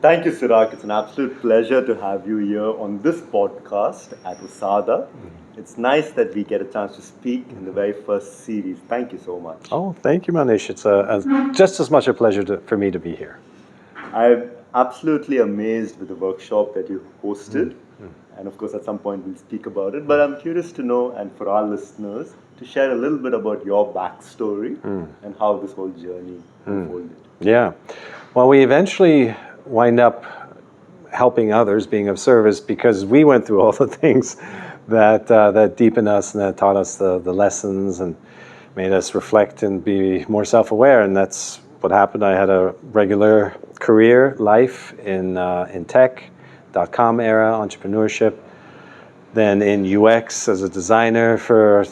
Thank you, Cirak. It's an absolute pleasure to have you here on this podcast at Usada. It's nice that we get a chance to speak in the very first series. Thank you so much. Oh, thank you, Manish. It's just as much a pleasure for me to be here. I'm absolutely amazed with the workshop that you hosted. And of course, at some point we'll speak about it. But I'm curious to know, and for our listeners, to share a little bit about your backstory and how this whole journey unfolded. Yeah. Well, we eventually wind up helping others, being of service, because we went through all the things that deepened us and that taught us the lessons and made us reflect and be more self-aware. And that's what happened. I had a regular career life in tech, .com era, entrepreneurship, then in UX as a designer for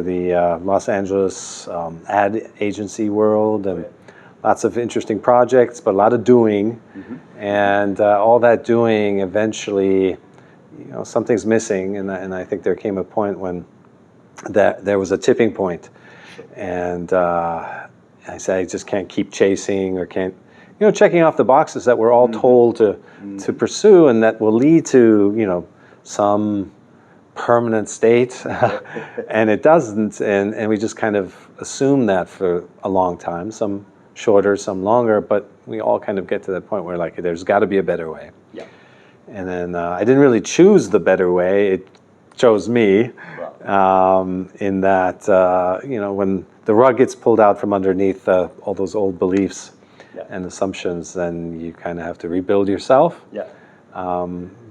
the Los Angeles ad agency world, and lots of interesting projects, but a lot of doing. And all that doing eventually, something's missing, and I think there came a point when there was a tipping point. And I said, I just can't keep chasing or can't, checking off the boxes that we're all told to pursue, and that will lead to, some permanent state, and it doesn't, and we just kind of assume that for a long time, some shorter, some longer, but we all kind of get to that point where there's got to be a better way. Yeah. And then I didn't really choose the better way, it chose me. In that, when the rug gets pulled out from underneath all those old beliefs and assumptions, then you kind of have to rebuild yourself. Yeah.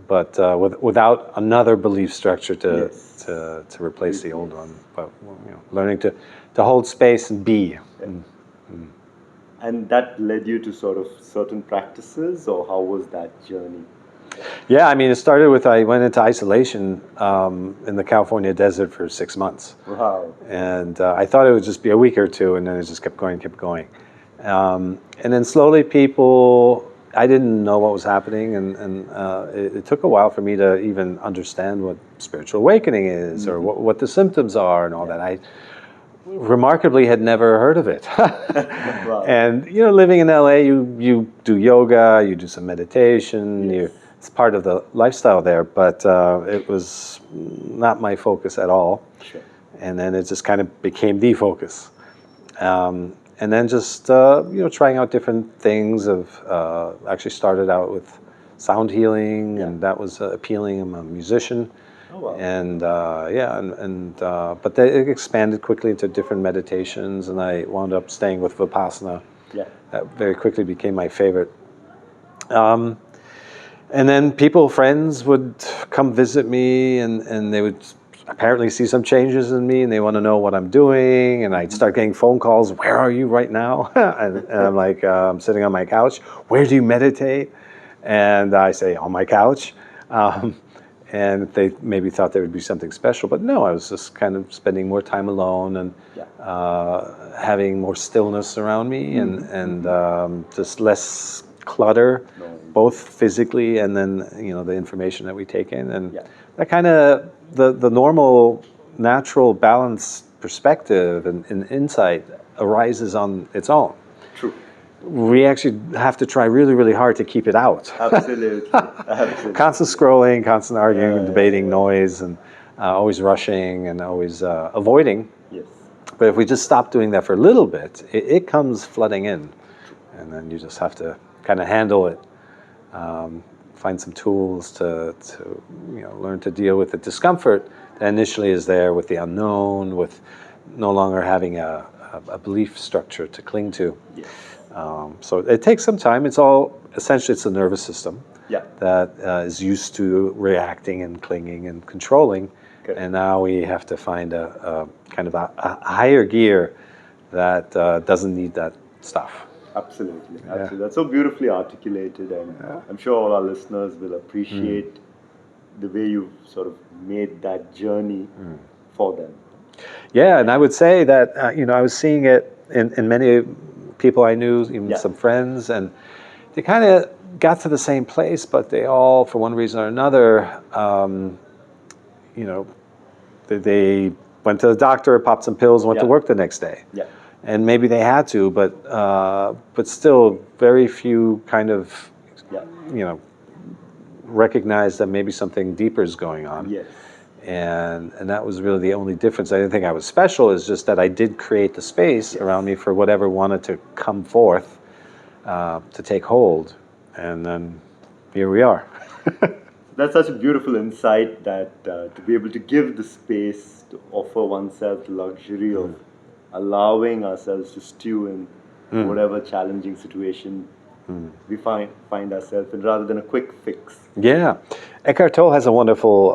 But without another belief structure to replace the old one. But learning to hold space and be. And that led you to sort of certain practices, or how was that journey? Yeah, I mean, it started with I went into isolation in the California desert for 6 months. Wow. And I thought it would just be a week or two, and then it just kept going. And then slowly I didn't know what was happening, and it took a while for me to even understand what spiritual awakening is, or what the symptoms are and all that. I remarkably had never heard of it. Wow. And living in LA, you do yoga, you do some meditation, it's part of the lifestyle there, but it was not my focus at all. Sure. And then it just kind of became the focus. And then just trying out different things. Actually started out with sound healing, and that was appealing. I'm a musician. Oh, wow. And but it expanded quickly into different meditations, and I wound up staying with Vipassana. Yeah. That very quickly became my favorite. And then friends would come visit me, and they would apparently see some changes in me, and they want to know what I'm doing, and I'd start getting phone calls, where are you right now? and I'm like, I'm sitting on my couch. Where do you meditate? And I say, on my couch. And they maybe thought there would be something special, but no, I was just kind of spending more time alone and having more stillness around me, and just less clutter, both physically and then the information that we take in, and that kind of the normal, natural, balanced perspective and insight arises on its own. True. We actually have to try really, really hard to keep it out. Absolutely. Absolutely. Constant scrolling, constant arguing, debating, noise, and always rushing and always avoiding. Yes. But if we just stop doing that for a little bit, it comes flooding in, and then you just have to kind of handle it. Find some tools to learn to deal with the discomfort that initially is there with the unknown, with no longer having a belief structure to cling to. Yes. So it takes some time. It's the nervous system that is used to reacting and clinging and controlling. Good. And now we have to find a kind of a higher gear that doesn't need that stuff. Absolutely. That's so beautifully articulated, and I'm sure all our listeners will appreciate the way you sort of made that journey for them. Yeah, and I would say that I was seeing it in many people I knew, even some friends, and they kind of got to the same place, but they all, for one reason or another, they went to the doctor, popped some pills, and went to work the next day. Yeah. And maybe they had to, but still, very few kind of Yeah. you know, recognize that maybe something deeper is going on. Yes. And that was really the only difference. I didn't think I was special. It's just that I did create the space around me for whatever wanted to come forth, to take hold, and then here we are. That's such a beautiful insight that to be able to give the space to offer oneself the luxury of allowing ourselves to stew in whatever challenging situation we find ourselves in, rather than a quick fix. Yeah. Eckhart Tolle has a wonderful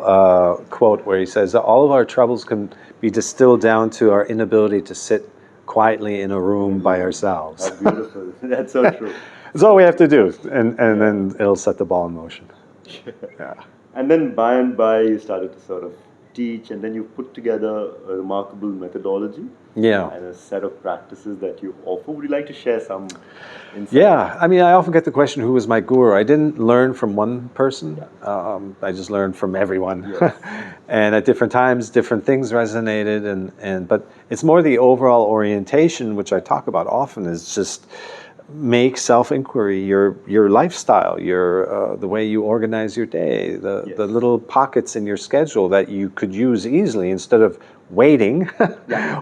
quote where he says that all of our troubles can be distilled down to our inability to sit quietly in a room by ourselves. How beautiful. That's so true. That's all we have to do, and then it'll set the ball in motion. Yeah. And then by and by, you started to sort of teach, and then you put together a remarkable methodology Yeah. and a set of practices that you offer. Would you like to share some insight? Yeah, I mean, I often get the question, who was my guru? I didn't learn from one person. I just learned from everyone. Yes. And at different times, different things resonated. But it's more the overall orientation, which I talk about often, is just make self-inquiry your lifestyle, the way you organize your day, the little pockets in your schedule that you could use easily instead of waiting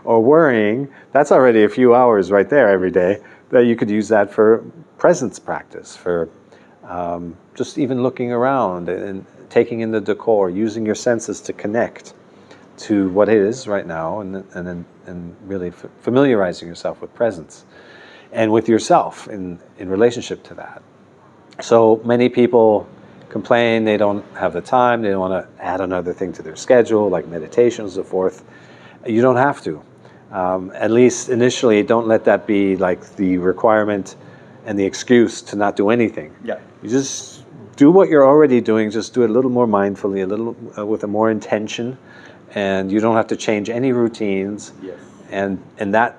or worrying. That's already a few hours right there every day that you could use that for presence practice, for just even looking around and taking in the decor, using your senses to connect to what is right now, and really familiarizing yourself with presence and with yourself in relationship to that. So many people complain they don't have the time, they don't want to add another thing to their schedule, like meditation and so forth. You don't have to. At least initially, don't let that be like the requirement and the excuse to not do anything. Yeah. You just do what you're already doing, just do it a little more mindfully, a little with a more intention, and you don't have to change any routines. Yes. And that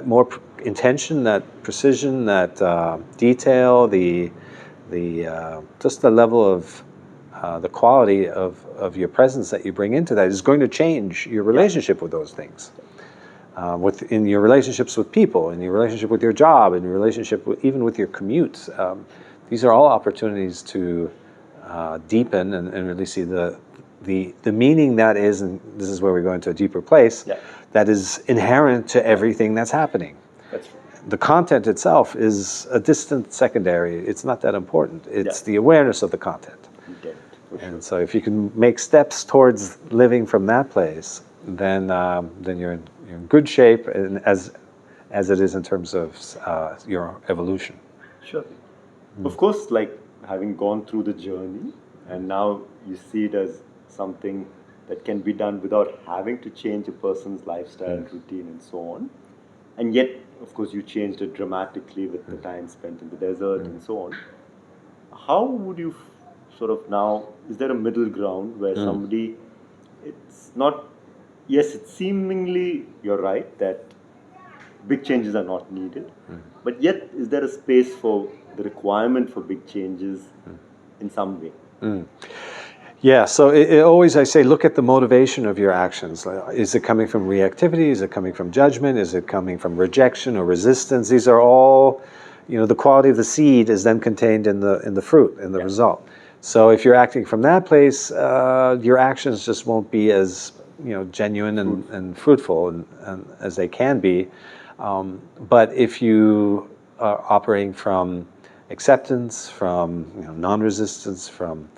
more intention, that precision, that detail, the just the level of the quality of your presence that you bring into that is going to change your relationship with those things. In your relationships with people, in your relationship with your job, in your relationship even with your commute. These are all opportunities to deepen and really see the meaning that is, and this is where we go into a deeper place, that is inherent to everything that's happening. That's true. The content itself is a distant secondary. It's not that important. It's the awareness of the content. You get it, for sure. And so if you can make steps towards living from that place, then you're in good shape, and as it is in terms of your evolution. Sure. Of course, like having gone through the journey, and now you see it as something that can be done without having to change a person's lifestyle, routine, and so on. And yet, of course, you changed it dramatically with the time spent in the desert and so on. How would you sort of now, is there a middle ground where somebody, it's not, yes, it's seemingly, you're right, that big changes are not needed, but yet is there a space for the requirement for big changes in some way? Yeah, so it always, I say, look at the motivation of your actions. Is it coming from reactivity? Is it coming from judgment? Is it coming from rejection or resistance? These are all, the quality of the seed is then contained in the fruit, in the result. So if you're acting from that place, your actions just won't be as genuine and fruitful and as they can be. But if you are operating from acceptance, from non-resistance, from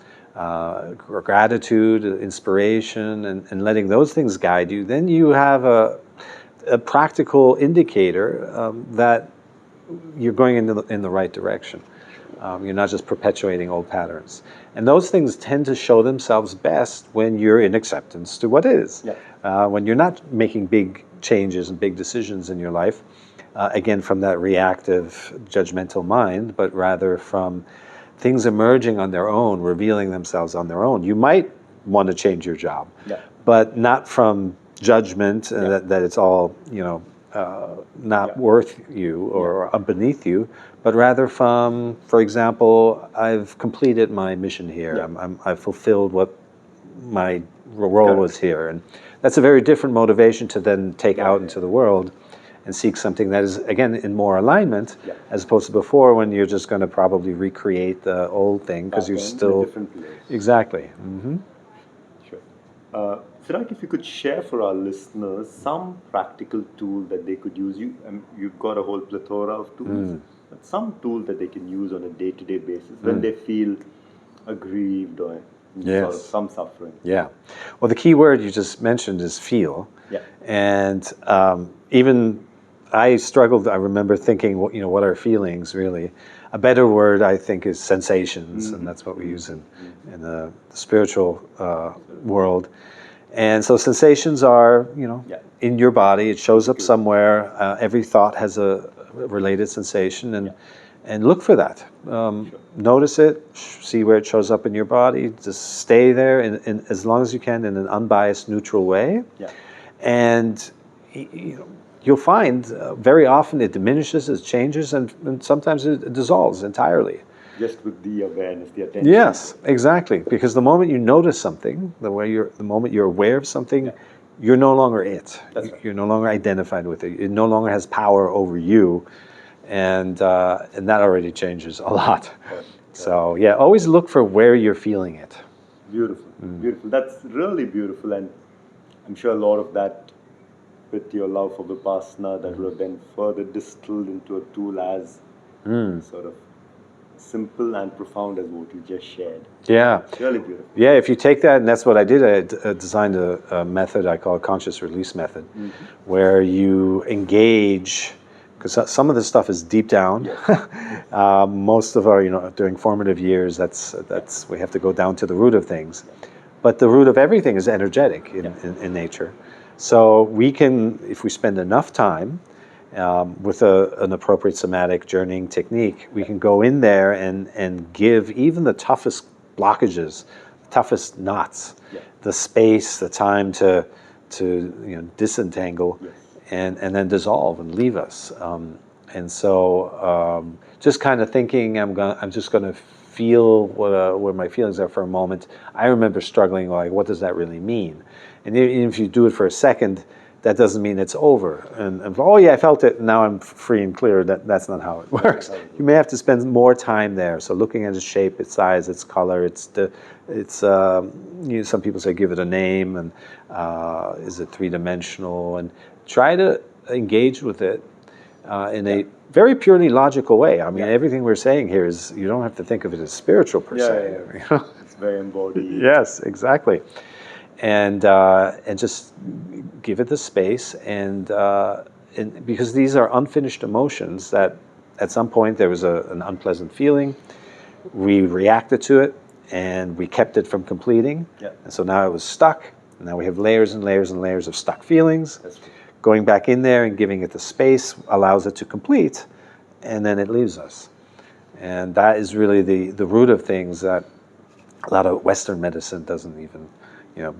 gratitude, inspiration, and letting those things guide you, then you have a practical indicator that you're going in the right direction. You're not just perpetuating old patterns. And those things tend to show themselves best when you're in acceptance to what is. When you're not making big changes and big decisions in your life, again, from that reactive, judgmental mind, but rather from things emerging on their own, revealing themselves on their own. You might want to change your job, but not from judgment that it's all not worth you or beneath you, but rather from, for example, I've completed my mission here. I've fulfilled what my role was here, and that's a very different motivation to then take out into the world and seek something that is, again, in more alignment, Yeah. as opposed to before when you're just going to probably recreate the old thing because you're Back end, still... in a different place. Exactly. Sure. Cirak, if you could share for our listeners some practical tool that they could use. You've got a whole plethora of tools, but some tool that they can use on a day-to-day basis when they feel aggrieved or in sort of Yes. some suffering. Yeah. Well, the key word you just mentioned is feel. Yeah. And even I struggled. I remember thinking, what are feelings really? A better word, I think, is sensations, and that's what we use in the spiritual world. And so sensations are, Yeah. in your body. It shows up somewhere. Every thought has a related sensation, and look for that. Notice it, see where it shows up in your body. Just stay there, in as long as you can, in an unbiased, neutral way. Yeah. And you'll find very often it diminishes, it changes, and sometimes it dissolves entirely. Just with the awareness, the attention. Yes, exactly. Because the moment you notice something, the moment you're aware of something, you're no longer it. That's right. You're no longer identified with it. It no longer has power over you, and that already changes a lot. So yeah, always look for where you're feeling it. Beautiful, beautiful. That's really beautiful, and I'm sure a lot of that, with your love for Vipassana, that would have been further distilled into a tool as sort of simple and profound as what you just shared. Yeah. It's really beautiful. Yeah, if you take that, and that's what I did, I designed a method I call a conscious release method, where you engage, because some of this stuff is deep down. Most of our, during formative years, that's we have to go down to the root of things. But the root of everything is energetic in nature. So we can, if we spend enough time with an appropriate somatic journeying technique, we can go in there and give even the toughest blockages, the toughest knots, the space, the time to disentangle and then dissolve and leave us. And so just kind of thinking, I'm just going to feel where my feelings are for a moment. I remember struggling, like, what does that really mean? And even if you do it for a second, that doesn't mean it's over. And oh yeah, I felt it, now I'm free and clear. That's not how it works. You may have to spend more time there. So looking at its shape, its size, its color, some people say give it a name, and is it three-dimensional? And try to engage with it in a very purely logical way. I mean, everything we're saying here is, you don't have to think of it as spiritual per se. It's very embodied. Yes, exactly. And just give it the space, and because these are unfinished emotions that at some point there was an unpleasant feeling, we reacted to it, and we kept it from completing, and so now it was stuck. Now we have layers and layers and layers of stuck feelings. That's true. Going back in there and giving it the space allows it to complete, and then it leaves us. And that is really the root of things that a lot of Western medicine doesn't even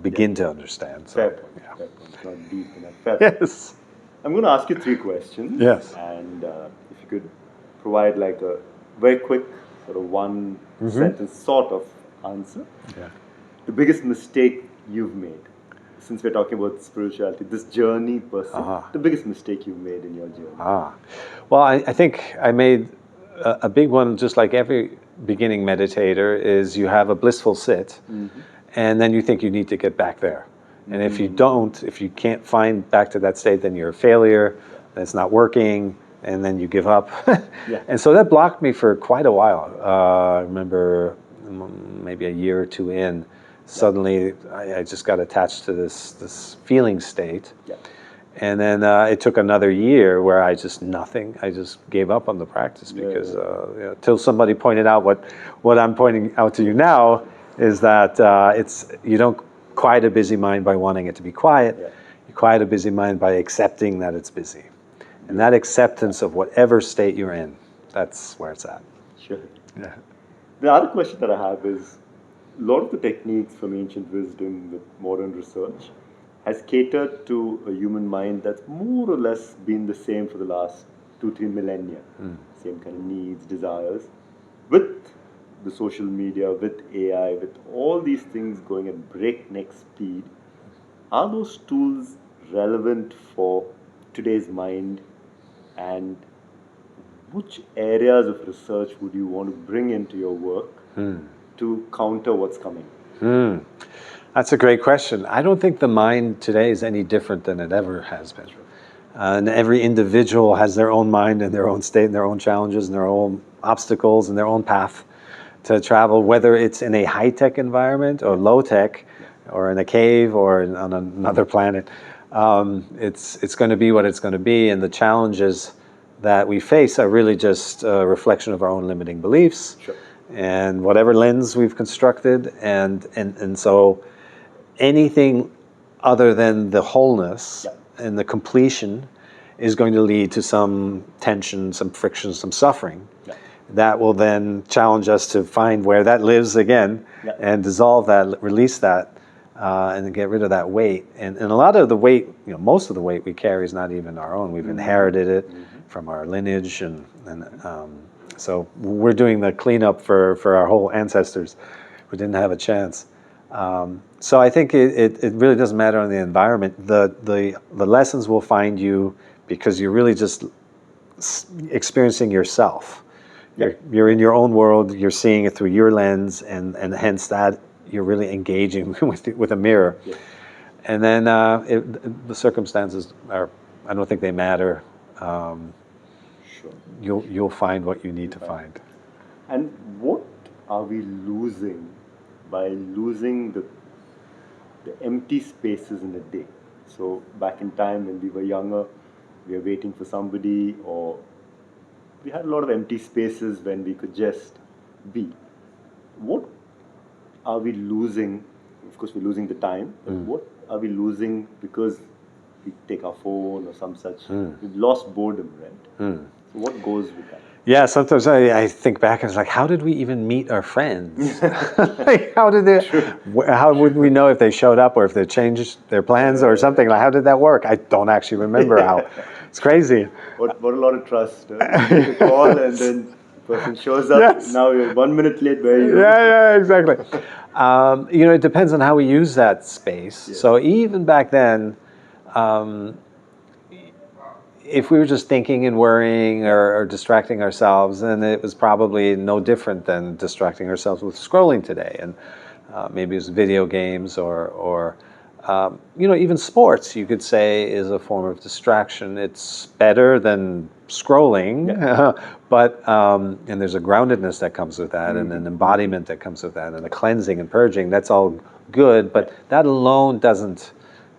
begin to understand. So, Fair point. Fair point. It's not deep enough. Fair point. Yes. I'm going to ask you 3 questions. Yes. And if you could provide like a very quick sort of one sentence sort of answer. Yeah. The biggest mistake you've made, since we're talking about spirituality, this journey per se, the biggest mistake you've made in your journey. Well, I think I made a big one, just like every beginning meditator, is you have a blissful sit, and then you think you need to get back there. And if you don't, if you can't find back to that state, then you're a failure, then it's not working, and then you give up. And so that blocked me for quite a while. I remember maybe a year or 2 in, suddenly I just got attached to this feeling state. And then it took another year where I just gave up on the practice, because till somebody pointed out what I'm pointing out to you now is that you don't quiet a busy mind by wanting it to be quiet. You quiet a busy mind by accepting that it's busy. And that acceptance of whatever state you're in, that's where it's at. Sure. Yeah. The other question that I have is, a lot of the techniques from ancient wisdom with modern research has catered to a human mind that's more or less been the same for the last 2-3 millennia. Same kind of needs, desires. With the social media, with AI, with all these things going at breakneck speed, are those tools relevant for today's mind And which areas of research would you want to bring into your work to counter what's coming? That's a great question. I don't think the mind today is any different than it ever has been. And every individual has their own mind and their own state and their own challenges and their own obstacles and their own path to travel, whether it's in a high-tech environment or low-tech or in a cave or on another planet. It's going to be what it's going to be, and the challenges that we face are really just a reflection of our own limiting beliefs and whatever lens we've constructed, and so anything other than the wholeness and the completion is going to lead to some tension, some friction, some suffering. That will then challenge us to find where that lives again and dissolve that, release that, and get rid of that weight. And a lot of the weight, most of the weight we carry is not even our own. We've inherited it from our lineage, and so we're doing the cleanup for our whole ancestors who didn't have a chance. So I think it really doesn't matter on the environment. The lessons will find you because you're really just experiencing yourself. You're in your own world. You're seeing it through your lens, and hence that you're really engaging with a mirror. And then the circumstances are, I don't think they matter. You'll find what you need to find. And what are we losing by losing the empty spaces in a day? So back in time when we were younger, we were waiting for somebody, or we had a lot of empty spaces when we could just be. What are we losing? Of course, we're losing the time, but what are we losing because we take our phone or some such? We've lost boredom, right? So what goes with that? Yeah, sometimes I think back and it's like, how did we even meet our friends? Like, how would we know if they showed up or if they changed their plans or something? Like, how did that work? I don't actually remember how. It's crazy. What a lot of trust. You make a call and then the person shows up. Now you're 1 minute late. Where are you? Yeah, exactly. It depends on how we use that space. So even back then, if we were just thinking and worrying or distracting ourselves, then it was probably no different than distracting ourselves with scrolling today. And maybe it was video games or even sports, you could say, is a form of distraction. It's better than scrolling, but and there's a groundedness that comes with that, and an embodiment that comes with that, and a cleansing and purging. That's all good, but that alone doesn't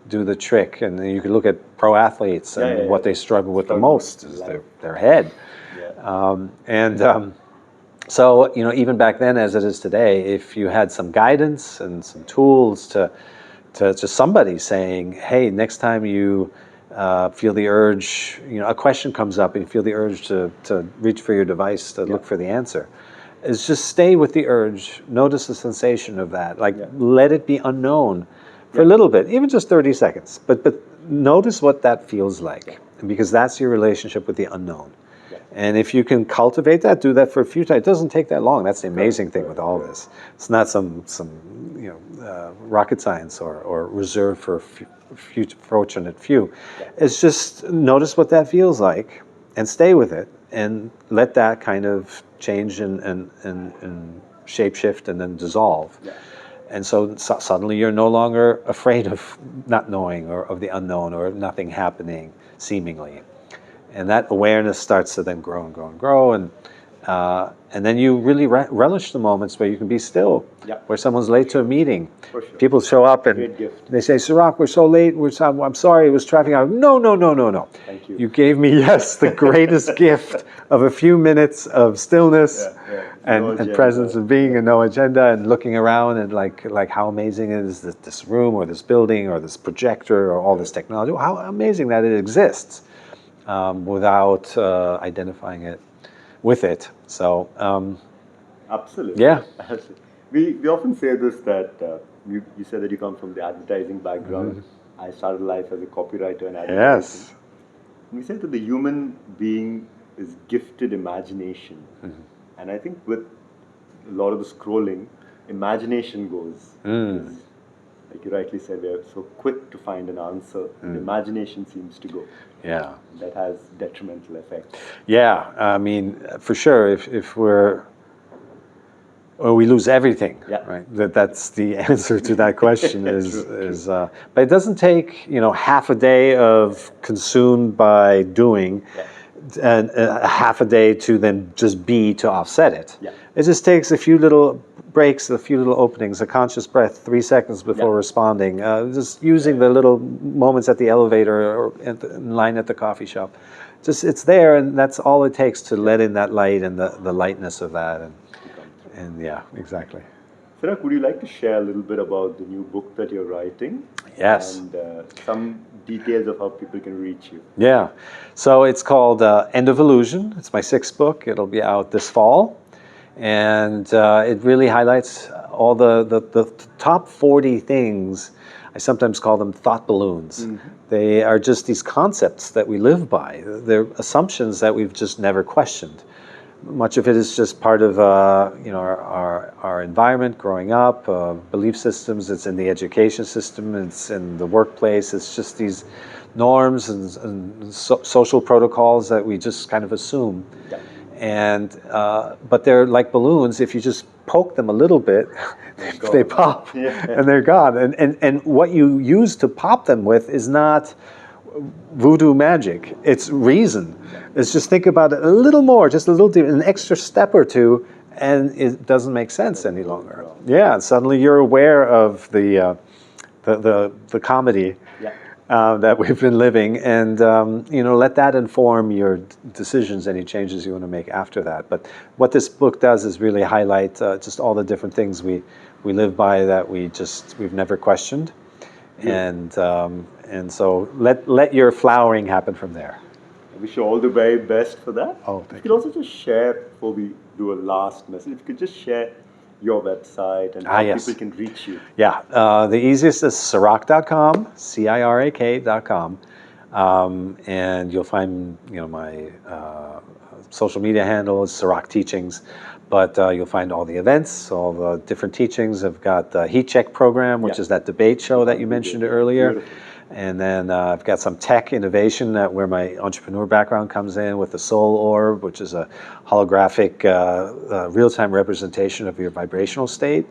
do the trick. And you can look at pro athletes, and what they struggle with the most is their head. So even back then, as it is today, if you had some guidance and some tools to somebody saying, hey, next time you feel the urge, a question comes up and you feel the urge to reach for your device to look for the answer, is just stay with the urge, notice the sensation of that, let it be unknown for a little bit, even just 30 seconds, but notice what that feels like, because that's your relationship with the unknown. And if you can cultivate that, do that for a few times. It doesn't take that long. That's the amazing thing with all this. It's not some rocket science or reserved for fortunate few. It's just notice what that feels like and stay with it and let that kind of change and shape shift and then dissolve. And so suddenly you're no longer afraid of not knowing or of the unknown or nothing happening seemingly. And that awareness starts to then grow and grow and grow, and then you really relish the moments where you can be still, where someone's late to a meeting. People show up and they say, Cirak, we're so late, I'm sorry, it was traffic. No. Thank you. You gave me, the greatest gift of a few minutes of stillness and presence and being, and no agenda, and looking around and like how amazing it is that this room or this building or this projector or all this technology, how amazing that it exists. Without identifying it with it. So absolutely. We often say this, that you said that you come from the advertising background. I started life as a copywriter and advertising. We say that the human being is gifted imagination, and I think with a lot of the scrolling, imagination goes. Like you rightly said, we are so quick to find an answer. Imagination seems to go. Yeah. that has detrimental effects. Yeah, I mean, for sure, if we're, or we lose everything, Yeah. right? That's the answer to that question True. but it doesn't take, half a day of consumed by doing Yeah. and half a day to then just be to offset it. Yeah. It just takes a few little breaks, a few little openings, a conscious breath, 3 seconds before Yeah. responding, just using the little moments at the elevator or in line at the coffee shop. Just it's there, and that's all it takes to let in that light and the lightness of that. To come through. And yeah, exactly. Cirak, would you like to share a little bit about the new book that you're writing? Yes. And some details of how people can reach you? Yeah. So it's called End of Illusion. It's my 6th book. It'll be out this fall. And it really highlights all the top 40 things. I sometimes call them thought balloons. Mm-hmm. They are just these concepts that we live by. They're assumptions that we've just never questioned. Much of it is just part of our environment growing up, belief systems. It's in the education system. It's in the workplace. It's just these norms and social protocols that we just kind of assume. Yeah. And but they're like balloons. If you just poke them a little bit, they pop, Yeah. and they're gone. And what you use to pop them with is not voodoo magic. It's reason. It's just think about it a little more, just a little deeper, an extra step or two, and it doesn't make sense any longer. Yeah, suddenly you're aware of the comedy Yeah. that we've been living, and let that inform your decisions, any changes you want to make after that. But what this book does is really highlight just all the different things we live by that we've never questioned, and so let your flowering happen from there. I wish you all the very best for that. Oh, If you thank could also just share, before we do a last message, if you could just share your website and how yes. people can reach you. Yeah, the easiest is Cirak.com, Cirak.com, and you'll find my social media handle is Cirak Teachings, but you'll find all the events, all the different teachings. I've got the Heat Check program, which Yeah. is that debate show that you mentioned earlier. Beautiful. And then I've got some tech innovation where my entrepreneur background comes in with the Soul Orb, which is a holographic real-time representation of your vibrational state.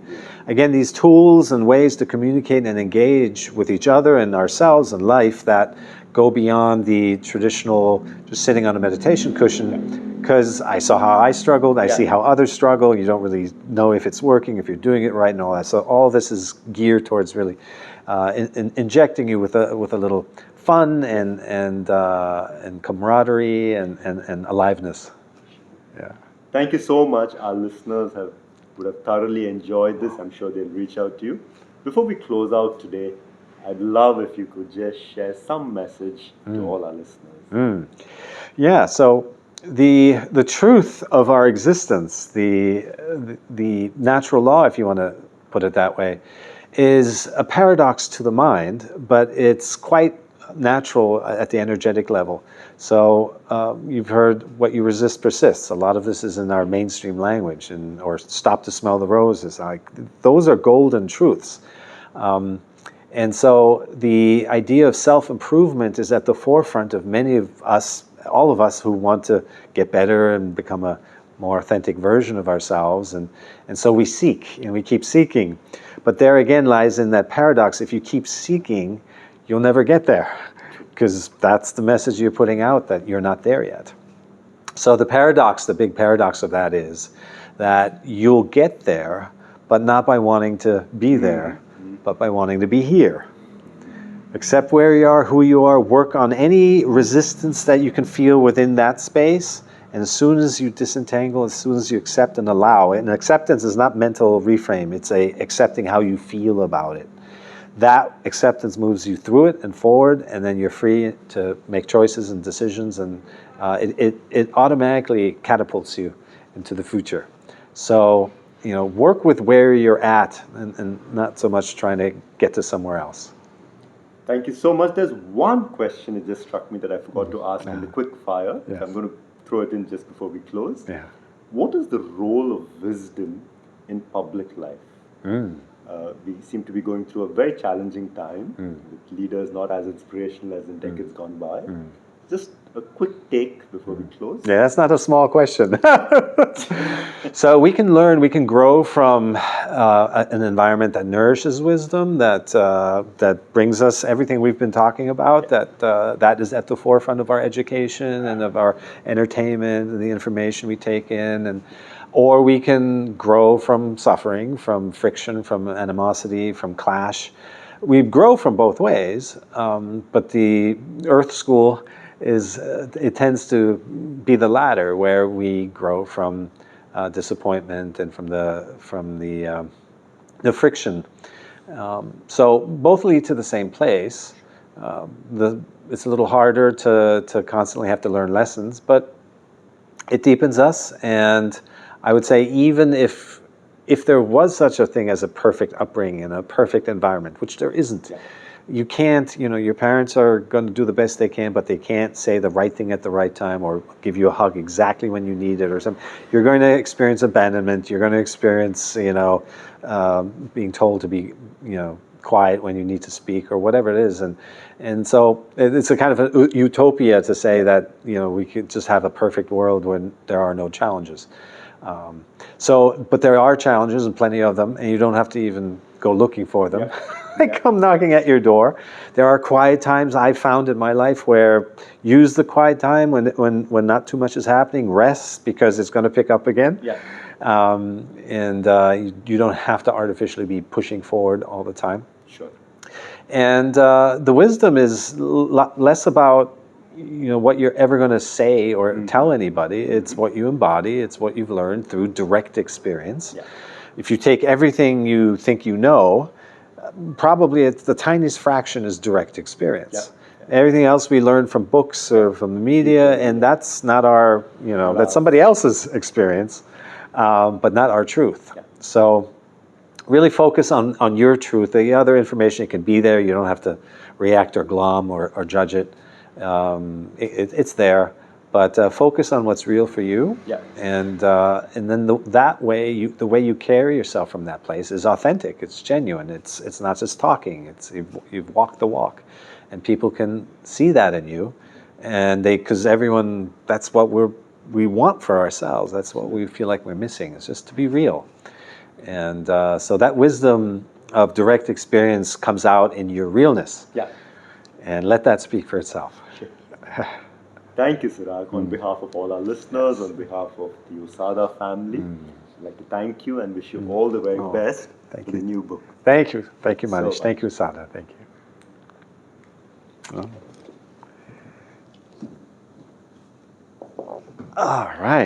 Again, these tools and ways to communicate and engage with each other and ourselves and life that go beyond the traditional just sitting on a meditation cushion, because I saw how I struggled, I see how others struggle, you don't really know if it's working, if you're doing it right and all that. So all this is geared towards really injecting you with a little fun and camaraderie and aliveness. Yeah. Thank you so much. Our listeners would have thoroughly enjoyed this. I'm sure they'll reach out to you. Before we close out today, I'd love if you could just share some message to all our listeners. Yeah. So the truth of our existence, the natural law, if you want to put it that way, is a paradox to the mind, but it's quite natural at the energetic level. So you've heard what you resist persists. A lot of this is in our mainstream language, or stop to smell the roses. Those are golden truths. And so the idea of self-improvement is at the forefront of many of us, all of us who want to get better and become a more authentic version of ourselves. And so we seek, and we keep seeking. But there again lies in that paradox. If you keep seeking, you'll never get there, because that's the message you're putting out, that you're not there yet. So the paradox, the big paradox of that is that you'll get there, but not by wanting to be there, but by wanting to be here. Accept where you are, who you are, work on any resistance that you can feel within that space, and as soon as you disentangle, as soon as you accept and allow, and acceptance is not mental reframe, it's accepting how you feel about it. That acceptance moves you through it and forward, and then you're free to make choices and decisions, and it automatically catapults you into the future. So, work with where you're at, and not so much trying to get to somewhere else. Thank you so much. There's one question that just struck me that I forgot to ask in the quick fire. Yes. I'm going to throw it in just before we close. Yeah. What is the role of wisdom in public life? We seem to be going through a very challenging time with leaders not as inspirational as in decades gone by. just a quick take before we close. Yeah, that's not a small question. So we can grow from an environment that nourishes wisdom, that brings us everything we've been talking about, that is at the forefront of our education and of our entertainment and the information we take in, or we can grow from suffering, from friction, from animosity, from clash. We grow from both ways, but the Earth School it tends to be the latter, where we grow from disappointment and from the friction. So both lead to the same place. It's a little harder to constantly have to learn lessons, but it deepens us. And I would say, even if there was such a thing as a perfect upbringing and a perfect environment, which there isn't. You can't, your parents are going to do the best they can, but they can't say the right thing at the right time or give you a hug exactly when you need it or something. You're going to experience abandonment. You're going to experience, being told to be, quiet when you need to speak or whatever it is. And so it's a kind of a utopia to say that, we could just have a perfect world when there are no challenges. But there are challenges, and plenty of them, and you don't have to even go looking for them. They come knocking at your door. There are quiet times I've found in my life where use the quiet time when not too much is happening. Rest, because it's going to pick up again. You don't have to artificially be pushing forward all the time. Sure. And the wisdom is less about what you're ever going to say or tell anybody. It's what you embody. It's what you've learned through direct experience. If you take everything you think you know, probably it's the tiniest fraction is direct experience. Everything else we learn from books or from the media, and that's not our, that's somebody else's experience, but not our truth. So really focus on your truth. The other information, it can be there. You don't have to react or glom or judge it. It's there. But focus on what's real for you, and then that way, the way you carry yourself from that place is authentic. It's genuine. It's not just talking. You've walked the walk, and people can see that in you, and because everyone, that's what we want for ourselves. That's what we feel like we're missing. It's just to be real, and so that wisdom of direct experience comes out in your realness. And let that speak for itself. Thank you, Cirak. On behalf of all our listeners, on behalf of the Usada family, I'd like to thank you and wish you all the very best for the new book. Thank you, Manish. Thank you, Usada. Thank you. All right.